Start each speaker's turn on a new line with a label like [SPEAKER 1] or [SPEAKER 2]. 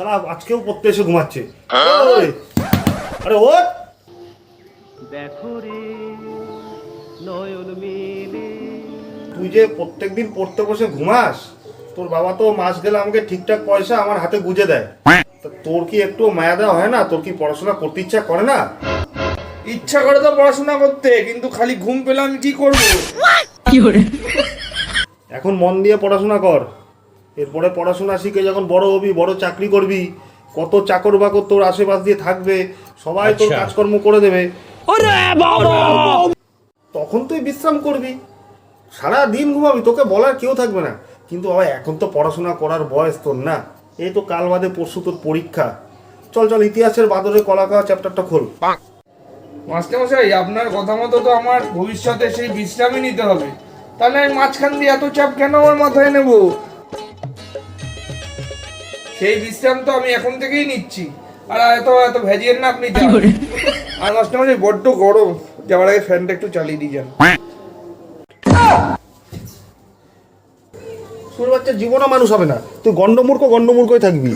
[SPEAKER 1] শালা আজকেও পড়তে এসে ঘুমাচ্ছে। ওই, আরে ও
[SPEAKER 2] দেখো রে নয়ন মেলে।
[SPEAKER 1] তুই যে প্রত্যেকদিন পড়তে বসে ঘুমাস, তোর বাবা তো মাস গেলে আমাকে ঠিকঠাক পয়সা আমার হাতে গুঁজে দেয়। তা তোর কি একটু মায়া দেওয়া হয় না? তোর কি পড়াশোনা করতে ইচ্ছা করে না?
[SPEAKER 3] ইচ্ছা করে তো পড়াশোনা করতে, কিন্তু খালি ঘুম পেলে আমি কি করবো?
[SPEAKER 1] এখন মন দিয়ে পড়াশোনা কর। এরপরে পড়াশোনা শিখে যখন বড় হবি, বড় চাকরি করবি, কত চাকর বাকর তোর আশেপাশ দিয়ে থাকবে, সবাই তোর কাজকর্ম করে দেবে। তখন তুই বিশ্রাম করবি, সারা দিন ঘুমাবি, তোকে বলার কেউ থাকবে না। কিন্তু বাবা এখন তো পড়াশোনা করার বয়স তোর না। এই তো কাল বাদে পরশু তোর পরীক্ষা। চল চল, ইতিহাসের বাদরে কলা খাওয়া চ্যাপ্টারটা খোল।
[SPEAKER 3] মাস্টারমশাই, আপনার কথা মতো তো আমার ভবিষ্যতে সেই বিশ্রামই নিতে হবে। তাহলে আমি মাঝখান দিয়ে এত চাপ কেন আমার মাথায় নেব? সেই বিশ্রাম তো আমি এখন থেকেই নিচ্ছি। আর এত এত ভেজিয়েন না আপনি যান। আর মাস্টারমশাই বড্ড গরম, যাওয়ার আগে ফ্যানটা একটু চালিয়ে দিয়ে যান।
[SPEAKER 1] তোর বাচ্চা জীবনও মানুষ হবে না, তুই গন্ডমূর্খ গন্ডমূর্খই থাকবি।